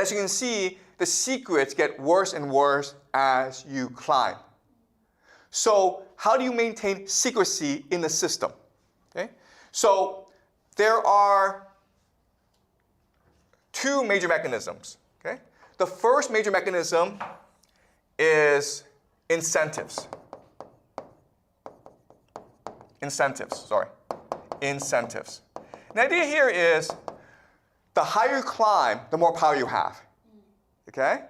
as you can see, the secrets get worse and worse as you climb. So how do you maintain secrecy in the system? Okay? So there are two major mechanisms. Okay? The first major mechanism is incentives. Incentives. The idea here is the higher you climb, the more power you have. Okay?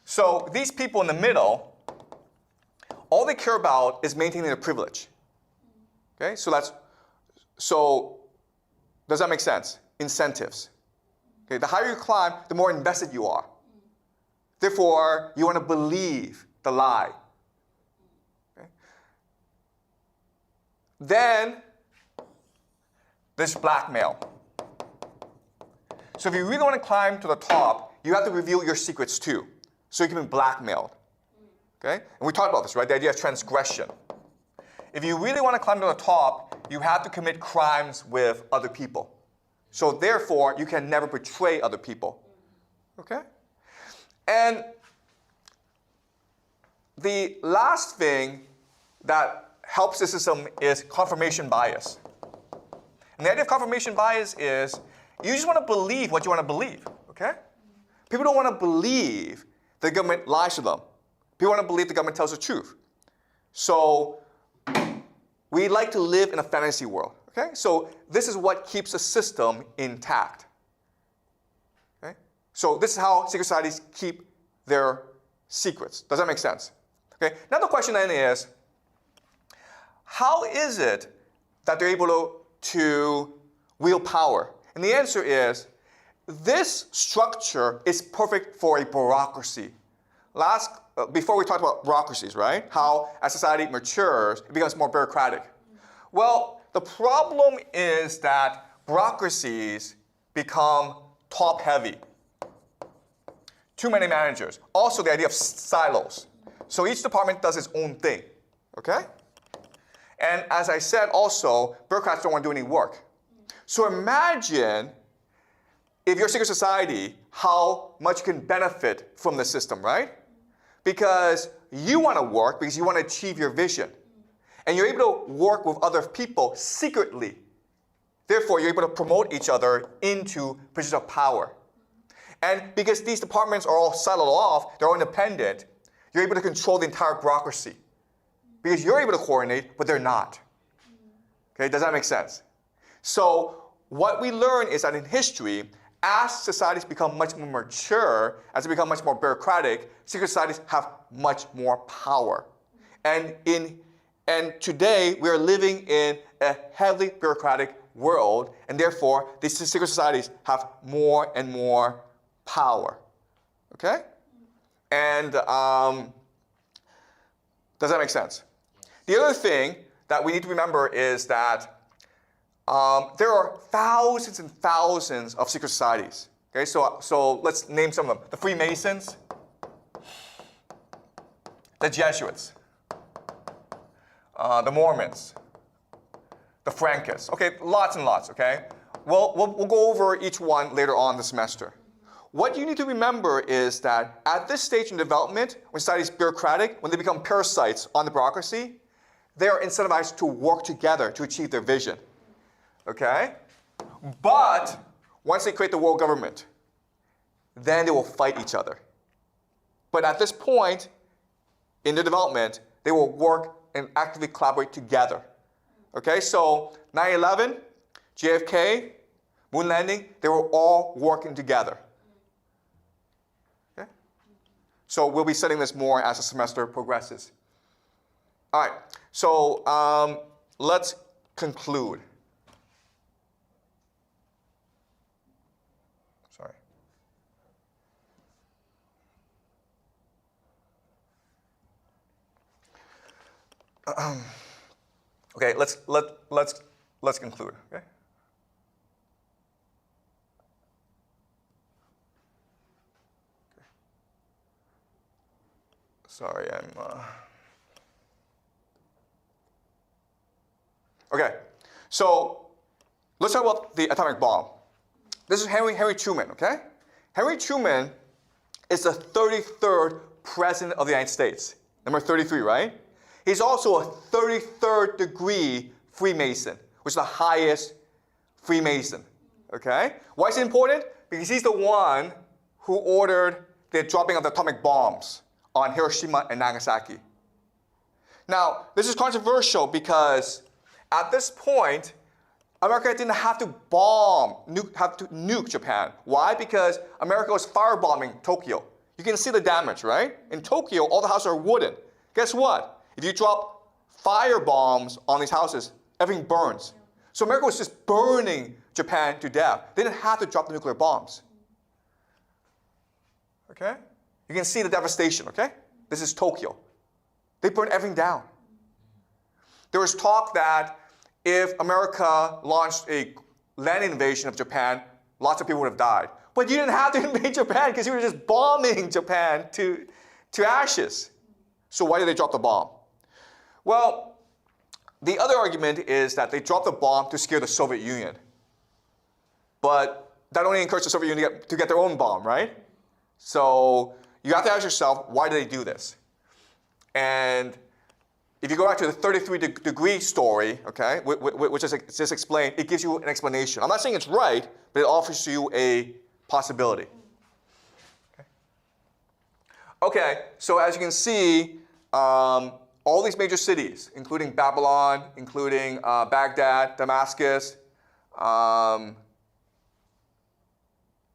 So these people in the middle, all they care about is maintaining their privilege. Okay? So does that make sense? Incentives. Okay? The higher you climb, the more invested you are. Therefore, you want to believe the lie. Okay? Then there's blackmail. So if you really want to climb to the top, you have to reveal your secrets too. So you can be blackmailed. Okay? And we talked about this, right? The idea of transgression. If you really want to climb to the top, you have to commit crimes with other people. So therefore, you can never betray other people. Okay? And the last thing that helps the system is confirmation bias. And the idea of confirmation bias is you just want to believe what you want to believe. Okay? People don't want to believe the government lies to them. People want to believe the government tells the truth. So we like to live in a fantasy world. Okay? So this is what keeps the system intact. Okay? So this is how secret societies keep their secrets. Does that make sense? Okay? Now the question then is, how is it that they're able to wield power? And the answer is, this structure is perfect for a bureaucracy. Before we talked about bureaucracies, right? How as society matures, it becomes more bureaucratic. Well, the problem is that bureaucracies become top-heavy. Too many managers. Also the idea of silos. So each department does its own thing. Okay? And as I said also, bureaucrats don't want to do any work. So imagine if you're a secret society, how much you can benefit from the system, right? Because you want to work because you want to achieve your vision. And you're able to work with other people secretly. Therefore, you're able to promote each other into positions of power. And because these departments are all siloed off, they're all independent, you're able to control the entire bureaucracy. Because you're able to coordinate, but they're not. Okay, does that make sense? So what we learn is that in history, as societies become much more mature, as they become much more bureaucratic, secret societies have much more power. And today, we are living in a heavily bureaucratic world, and therefore, these secret societies have more and more power. Okay? And does that make sense? The other thing that we need to remember is that there are thousands and thousands of secret societies. Okay, so let's name some of them. The Freemasons, the Jesuits, the Mormons, the Frankists. Okay, lots and lots, okay? We'll go over each one later on this semester. What you need to remember is that at this stage in development, when society is bureaucratic, when they become parasites on the bureaucracy, they are incentivized to work together to achieve their vision. Okay? But once they create the world government, then they will fight each other. But at this point in their development, they will work and actively collaborate together. Okay? So 9/11, JFK, moon landing, they were all working together. Okay? So we'll be studying this more as the semester progresses. All right. So let's conclude. Sorry. Okay, let's conclude. Okay. Sorry, Okay, so let's talk about the atomic bomb. This is Henry Truman, okay? Henry Truman is the 33rd president of the United States. Number 33, right? He's also a 33rd degree Freemason, which is the highest Freemason, okay? Why is it important? Because he's the one who ordered the dropping of the atomic bombs on Hiroshima and Nagasaki. Now, this is controversial because at this point, America didn't have to nuke Japan. Why? Because America was firebombing Tokyo. You can see the damage, right? In Tokyo, all the houses are wooden. Guess what? If you drop fire bombs on these houses, everything burns. So America was just burning Japan to death. They didn't have to drop the nuclear bombs. Okay? You can see the devastation, okay? This is Tokyo. They burned everything down. There was talk that if America launched a land invasion of Japan, lots of people would have died. But you didn't have to invade Japan because you were just bombing Japan to ashes. So why did they drop the bomb? Well, the other argument is that they dropped the bomb to scare the Soviet Union. But that only encouraged the Soviet Union to get their own bomb, right? So you have to ask yourself, why did they do this? And if you go back to the 33-degree story, okay, which is just explained, it gives you an explanation. I'm not saying it's right, but it offers you a possibility. Okay, so as you can see, all these major cities, including Babylon, including Baghdad, Damascus,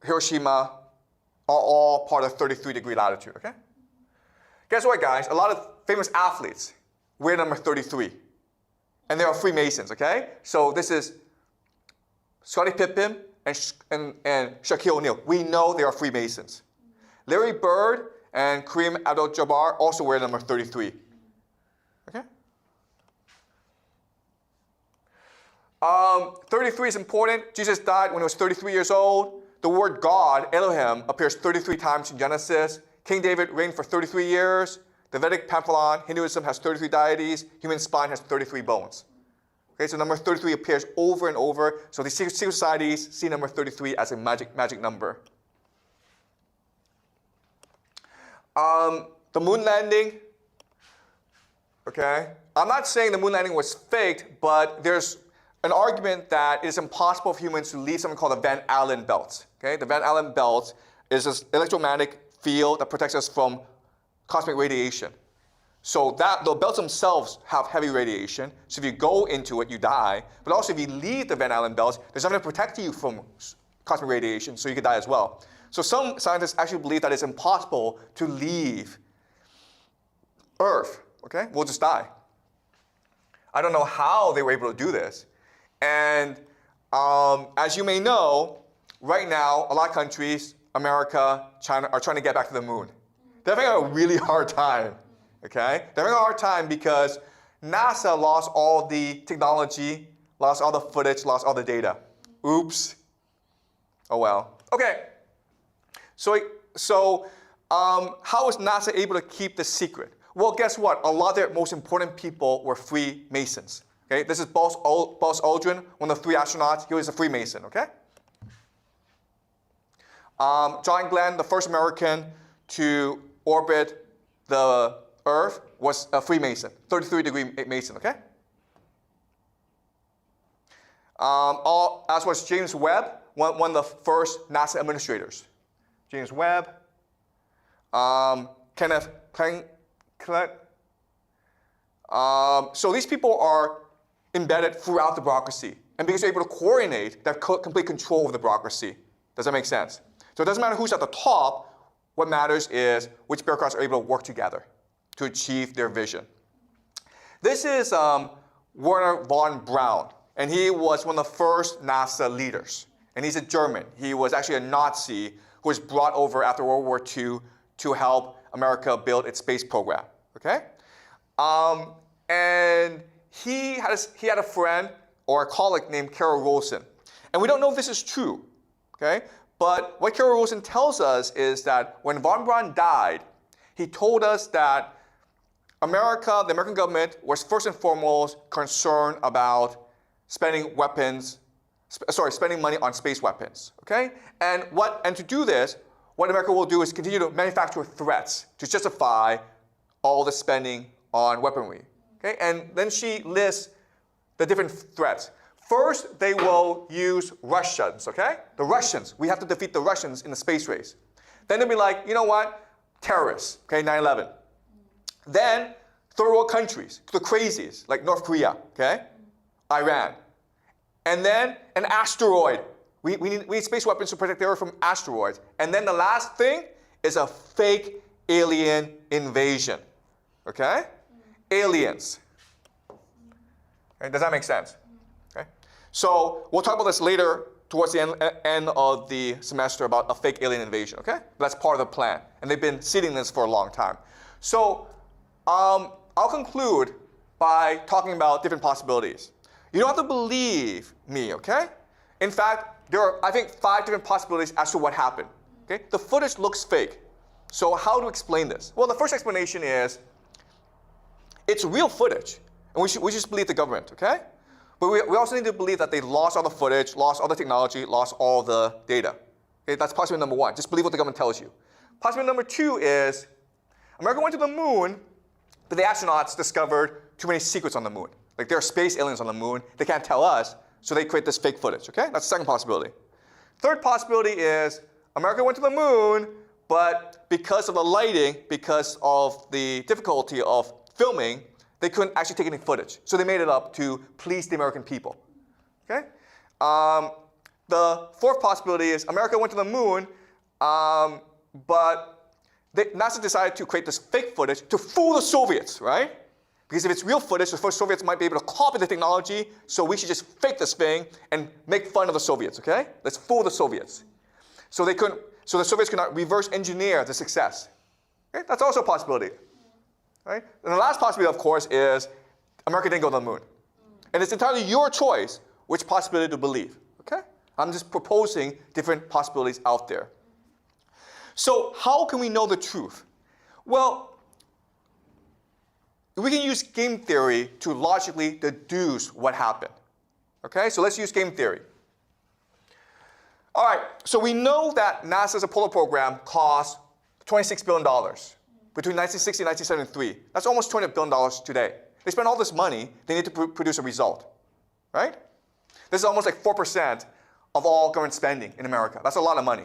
Hiroshima, are all part of 33-degree latitude, okay? Guess what, guys? A lot of famous athletes wear number 33. And they are Freemasons, okay? So this is Scottie Pippen and Shaquille O'Neal. We know they are Freemasons. Larry Bird and Kareem Abdul-Jabbar also wear number 33. Okay? 33 is important. Jesus died when he was 33 years old. The word God, Elohim, appears 33 times in Genesis. King David reigned for 33 years. The Vedic pantheon, Hinduism, has 33 deities. Human spine has 33 bones. Okay, so number 33 appears over and over. So the secret societies see number 33 as a magic number. The moon landing. Okay, I'm not saying the moon landing was faked, but there's an argument that it is impossible for humans to leave something called the Van Allen belt. Okay, the Van Allen belt is this electromagnetic field that protects us from cosmic radiation. So that the belts themselves have heavy radiation. So if you go into it, you die. But also if you leave the Van Allen belts, there's nothing to protect you from cosmic radiation, so you could die as well. So some scientists actually believe that it's impossible to leave Earth. Okay, we'll just die. I don't know how they were able to do this. And as you may know, right now, a lot of countries, America, China, are trying to get back to the moon. They're having a really hard time, okay? They're having a hard time because NASA lost all the technology, lost all the footage, lost all the data. Oops. Oh well. Okay. So how was NASA able to keep the secret? Well, guess what? A lot of their most important people were Freemasons. Okay? This is Buzz Aldrin, one of the 3 astronauts. He was a Freemason, okay? John Glenn, the first American to orbit the Earth, was a Freemason, 33-degree Mason, okay? As was James Webb, one of the first NASA administrators. James Webb, Kenneth Klett. So these people are embedded throughout the bureaucracy. And because they're able to coordinate, they have complete control of the bureaucracy. Does that make sense? So it doesn't matter who's at the top. What matters is which bureaucrats are able to work together to achieve their vision. This is Werner von Braun, and he was one of the first NASA leaders. And he's a German. He was actually a Nazi who was brought over after World War II to help America build its space program. Okay? And he had a friend or a colleague named Carol Rosen. And we don't know if this is true. Okay? But what Carol Rosen tells us is that when von Braun died, he told us that America, the American government, was first and foremost concerned about spending weapons, spending money on space weapons. Okay? And to do this, what America will do is continue to manufacture threats to justify all the spending on weaponry. Okay? And then she lists the different threats. First, they will use Russians, okay? The Russians. We have to defeat the Russians in the space race. Then they'll be like, you know what? Terrorists, okay, 9/11. Then, third world countries, the crazies, like North Korea, okay? Iran. And then an asteroid. We need space weapons to protect the Earth from asteroids. And then the last thing is a fake alien invasion, okay? Aliens. Okay, does that make sense? Okay. So we'll talk about this later towards the end of the semester about a fake alien invasion, okay? That's part of the plan. And they've been seeding this for a long time. So I'll conclude by talking about different possibilities. You don't have to believe me, okay? In fact, there are, I think, 5 different possibilities as to what happened. Okay? The footage looks fake. So how to explain this? Well, the first explanation is it's real footage. And we just believe the government, okay? But we also need to believe that they lost all the footage, lost all the technology, lost all the data. Okay? That's possibility number 1. Just believe what the government tells you. Possibility number 2 is America went to the moon, but the astronauts discovered too many secrets on the moon. Like there are space aliens on the moon. They can't tell us, so they create this fake footage, okay? That's the second possibility. Third possibility is America went to the moon, but because of the lighting, because of the difficulty of filming, they couldn't actually take any footage. So they made it up to please the American people, okay? The fourth possibility is America went to the moon, but NASA decided to create this fake footage to fool the Soviets, right? Because if it's real footage, the first Soviets might be able to copy the technology, so we should just fake this thing and make fun of the Soviets, okay? Let's fool the Soviets. So the Soviets could not reverse engineer the success. Okay? That's also a possibility. Right? And the last possibility, of course, is America didn't go to the moon. And it's entirely your choice which possibility to believe, okay? I'm just proposing different possibilities out there. So how can we know the truth? Well, we can use game theory to logically deduce what happened. Okay, so let's use game theory. All right, so we know that NASA's Apollo program cost $26 billion between 1960 and 1973. That's almost $200 billion today. They spent all this money, they need to produce a result, right? This is almost like 4% of all government spending in America. That's a lot of money.